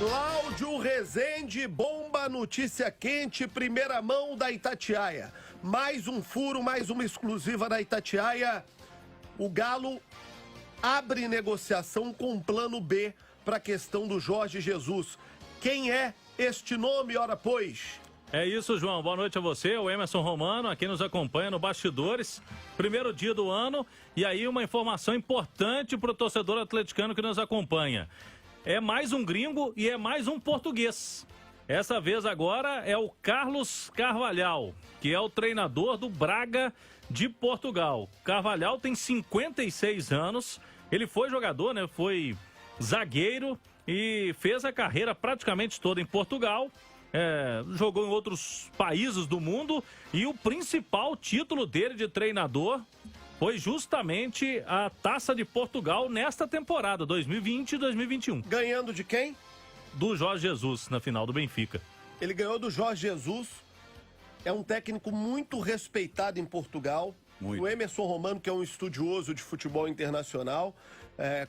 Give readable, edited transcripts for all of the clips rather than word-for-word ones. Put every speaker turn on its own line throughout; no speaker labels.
Cláudio Rezende, bomba, notícia quente, primeira mão da Itatiaia. Mais um furo, mais uma exclusiva da Itatiaia. O Galo abre negociação com plano B para a questão do Jorge Jesus. Quem é este nome, ora pois?
É isso, João. Boa noite a você, o Emerson Romano, aqui nos acompanha no Bastidores. Primeiro dia do ano, e aí uma informação importante para o torcedor atleticano que nos acompanha. É mais um gringo e é mais um português. Essa vez agora é o Carlos Carvalhal, que é o treinador do Braga de Portugal. Carvalhal tem 56 anos, ele foi jogador, né? Foi zagueiro e fez a carreira praticamente toda em Portugal. Jogou em outros países do mundo e o principal título dele de treinador foi justamente a Taça de Portugal nesta temporada, 2020 e 2021.
Ganhando de quem?
Do Jorge Jesus, na final do Benfica.
Ele ganhou do Jorge Jesus, é um técnico muito respeitado em Portugal. Muito. O Emerson Romano, que é um estudioso de futebol internacional,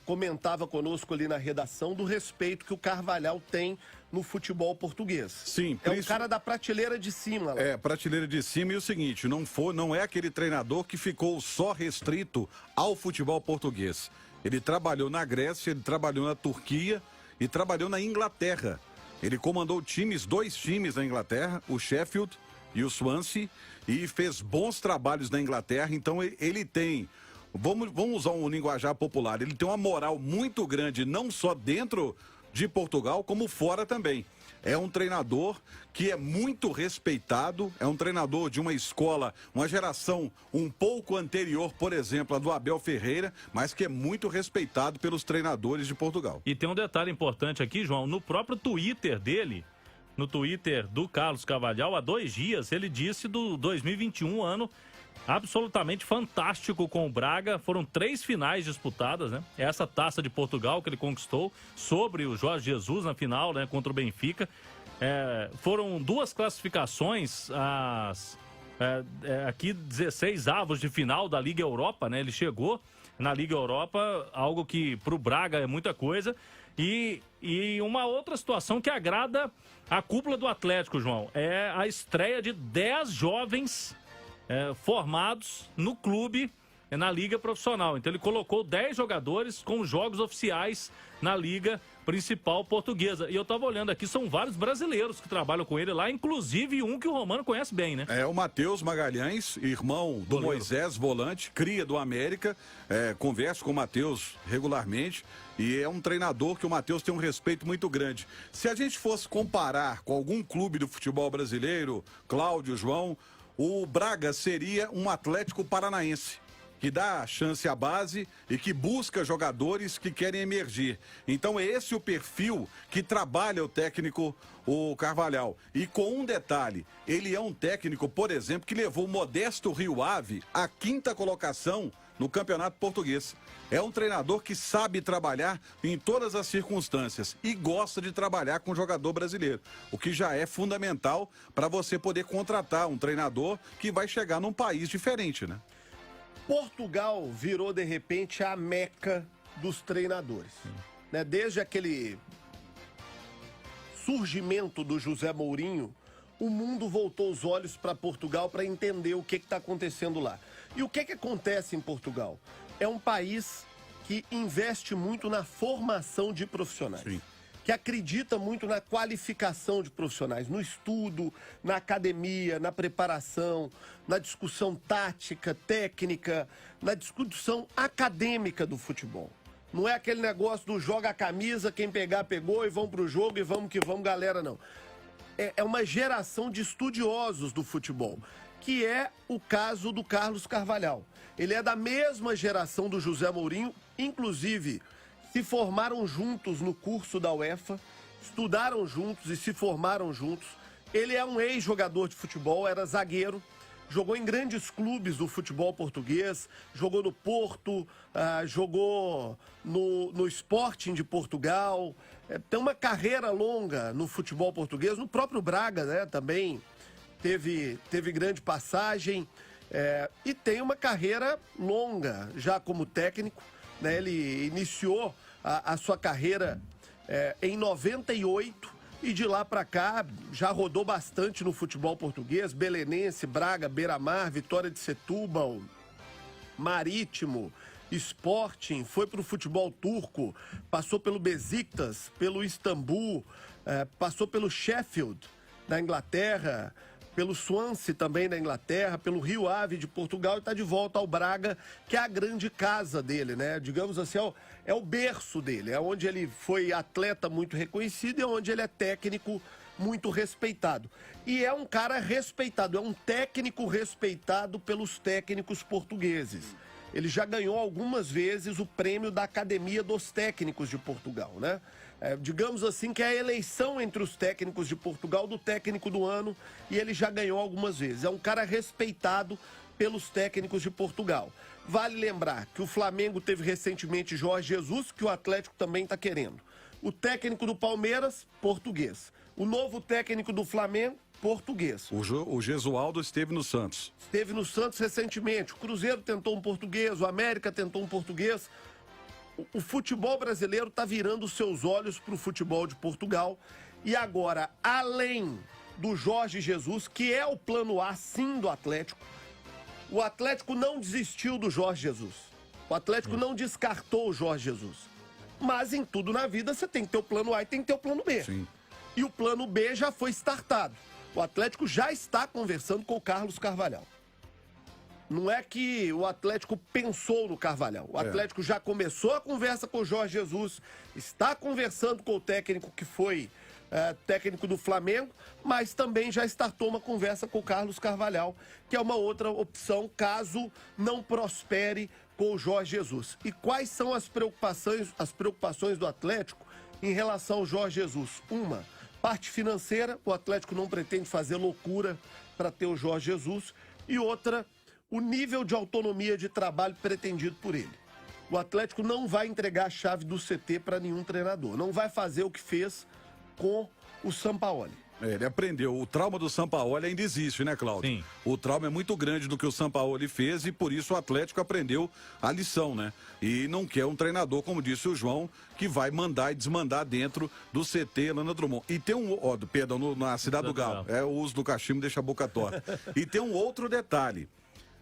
comentava conosco ali na redação do respeito que o Carvalhal tem no futebol português.
Sim,
é um cara da prateleira de cima. Lá.
Prateleira de cima. E o seguinte, não é aquele treinador que ficou só restrito ao futebol português. Ele trabalhou na Grécia, ele trabalhou na Turquia e trabalhou na Inglaterra. Ele comandou dois times na Inglaterra, o Sheffield e o Swansea, e fez bons trabalhos na Inglaterra. Então ele tem, vamos usar um linguajar popular, ele tem uma moral muito grande, não só dentro de Portugal, como fora também. É um treinador que é muito respeitado, é um treinador de uma escola, uma geração um pouco anterior, por exemplo, a do Abel Ferreira, mas que é muito respeitado pelos treinadores de Portugal.
E tem um detalhe importante aqui, João, no próprio Twitter dele, no Twitter do Carlos Carvalhal, há 2 dias, ele disse do 2021 ano absolutamente fantástico com o Braga. Foram 3 finais disputadas, né? Essa Taça de Portugal que ele conquistou sobre o Jorge Jesus na final, né? Contra o Benfica. Foram 2 classificações, aqui 16 avos de final da Liga Europa, né? Ele chegou na Liga Europa, algo que pro Braga é muita coisa. E uma outra situação que agrada a cúpula do Atlético, João, é a estreia de 10 jovens formados no clube, na liga profissional. Então ele colocou 10 jogadores com jogos oficiais na liga principal portuguesa. E eu tava olhando aqui, são vários brasileiros que trabalham com ele lá, inclusive um que o Romano conhece bem, né?
É o Matheus Magalhães, irmão do Moisés, volante, cria do América. Converso com o Matheus regularmente e é um treinador que o Matheus tem um respeito muito grande. Se a gente fosse comparar com algum clube do futebol brasileiro, Cláudio, João, o Braga seria um Atlético Paranaense, que dá chance à base e que busca jogadores que querem emergir. Então é esse o perfil que trabalha o técnico, o Carvalhal. E com um detalhe, ele é um técnico, por exemplo, que levou o modesto Rio Ave à 5ª colocação no Campeonato Português. É um treinador que sabe trabalhar em todas as circunstâncias e gosta de trabalhar com jogador brasileiro, o que já é fundamental para você poder contratar um treinador que vai chegar num país diferente, né?
Portugal virou, de repente, a meca dos treinadores. Né? Desde aquele surgimento do José Mourinho, o mundo voltou os olhos para Portugal para entender o que está acontecendo lá. E o que acontece em Portugal? É um país que investe muito na formação de profissionais. Sim. Que acredita muito na qualificação de profissionais, no estudo, na academia, na preparação, na discussão tática, técnica, na discussão acadêmica do futebol. Não é aquele negócio do joga a camisa, quem pegar, pegou e vão pro jogo e vamos que vamos, galera, não. É uma geração de estudiosos do futebol, que é o caso do Carlos Carvalhal. Ele é da mesma geração do José Mourinho, inclusive se formaram juntos no curso da UEFA, estudaram juntos e se formaram juntos. Ele é um ex-jogador de futebol, era zagueiro, jogou em grandes clubes do futebol português, jogou no Porto, jogou no Sporting de Portugal, tem uma carreira longa no futebol português, no próprio Braga, né, também teve grande passagem, e tem uma carreira longa já como técnico, né, ele iniciou a sua carreira em 98 e de lá para cá já rodou bastante no futebol português, Belenense, Braga, Beira-Mar, Vitória de Setúbal, Marítimo, Sporting, foi para o futebol turco, passou pelo Besiktas, pelo Istambul, passou pelo Sheffield da Inglaterra, pelo Swansea também da Inglaterra, pelo Rio Ave de Portugal e está de volta ao Braga, que é a grande casa dele, né? Digamos assim, é o berço dele, é onde ele foi atleta muito reconhecido e onde ele é técnico muito respeitado. E é um cara respeitado, é um técnico respeitado pelos técnicos portugueses. Ele já ganhou algumas vezes o prêmio da Academia dos Técnicos de Portugal, né? Digamos assim que é a eleição entre os técnicos de Portugal do técnico do ano e ele já ganhou algumas vezes. É um cara respeitado pelos técnicos de Portugal. Vale lembrar que o Flamengo teve recentemente Jorge Jesus, que o Atlético também está querendo. O técnico do Palmeiras, português. O novo técnico do Flamengo, português.
O Gesualdo esteve no Santos.
Esteve no Santos recentemente. O Cruzeiro tentou um português, o América tentou um português. O futebol brasileiro está virando seus olhos para o futebol de Portugal. E agora, além do Jorge Jesus, que é o plano A, sim, do Atlético, o Atlético não desistiu do Jorge Jesus. O Atlético não descartou o Jorge Jesus. Mas em tudo na vida você tem que ter o plano A e tem que ter o plano B.
Sim.
E o plano B já foi startado. O Atlético já está conversando com o Carlos Carvalhal. Não é que o Atlético pensou no Carvalhal. O Atlético já começou a conversa com o Jorge Jesus, está conversando com o técnico que foi técnico do Flamengo, mas também já startou uma conversa com o Carlos Carvalhal, que é uma outra opção caso não prospere com o Jorge Jesus. E quais são as preocupações do Atlético em relação ao Jorge Jesus? Uma, parte financeira, o Atlético não pretende fazer loucura para ter o Jorge Jesus. E outra, o nível de autonomia de trabalho pretendido por ele. O Atlético não vai entregar a chave do CT para nenhum treinador. Não vai fazer o que fez com o Sampaoli.
Ele aprendeu. O trauma do Sampaoli ainda existe, né, Cláudio?
Sim.
O trauma é muito grande do que o Sampaoli fez e por isso o Atlético aprendeu a lição, né? E não quer um treinador, como disse o João, que vai mandar e desmandar dentro do CT Lana Drummond. E tem na Cidade do Galo. O uso do cachimbo deixa a boca torta. E tem um outro detalhe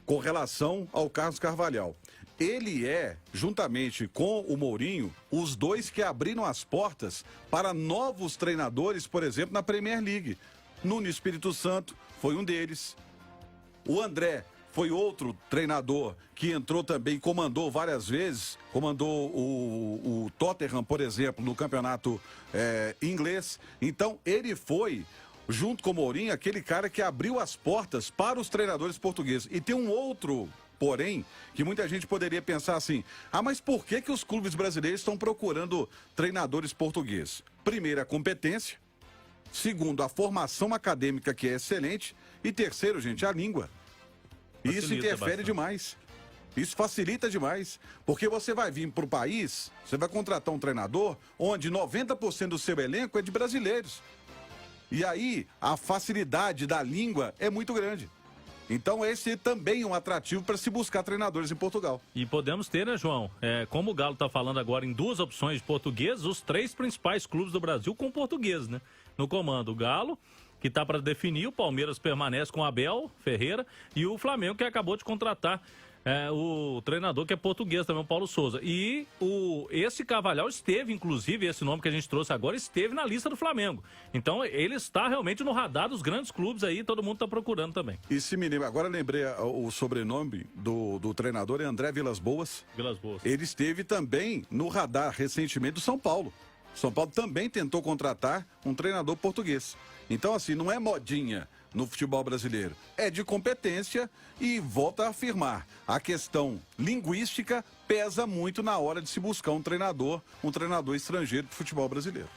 com relação ao Carlos Carvalhal. Ele é, juntamente com o Mourinho, os dois que abriram as portas para novos treinadores, por exemplo, na Premier League. Nuno Espírito Santo foi um deles. O André foi outro treinador que entrou também, comandou várias vezes, comandou o Tottenham, por exemplo, no campeonato inglês. Então, ele foi, junto com o Mourinho, aquele cara que abriu as portas para os treinadores portugueses. E tem um outro porém, que muita gente poderia pensar assim, mas por que os clubes brasileiros estão procurando treinadores portugueses? Primeiro, a competência. Segundo, a formação acadêmica, que é excelente. E terceiro, gente, a língua. E isso interfere demais. Isso facilita demais. Porque você vai vir para o país, você vai contratar um treinador onde 90% do seu elenco é de brasileiros. E aí, a facilidade da língua é muito grande. Então esse também é um atrativo para se buscar treinadores em Portugal.
E podemos ter, né, João? Como o Galo está falando agora em duas opções de português, os três principais clubes do Brasil com português, né? No comando, o Galo, que está para definir, o Palmeiras permanece com o Abel Ferreira e o Flamengo, que acabou de contratar o treinador que é português também, o Paulo Souza. E esse Carvalhal esteve, inclusive, esse nome que a gente trouxe agora, esteve na lista do Flamengo. Então ele está realmente no radar dos grandes clubes aí, todo mundo está procurando também.
E se me lembra, agora lembrei o sobrenome do treinador, é André Vilas Boas.
Vilas Boas.
Ele esteve também no radar recentemente do São Paulo. São Paulo também tentou contratar um treinador português. Então assim, não é modinha no futebol brasileiro, é de competência e volta a afirmar, a questão linguística pesa muito na hora de se buscar um treinador estrangeiro do futebol brasileiro.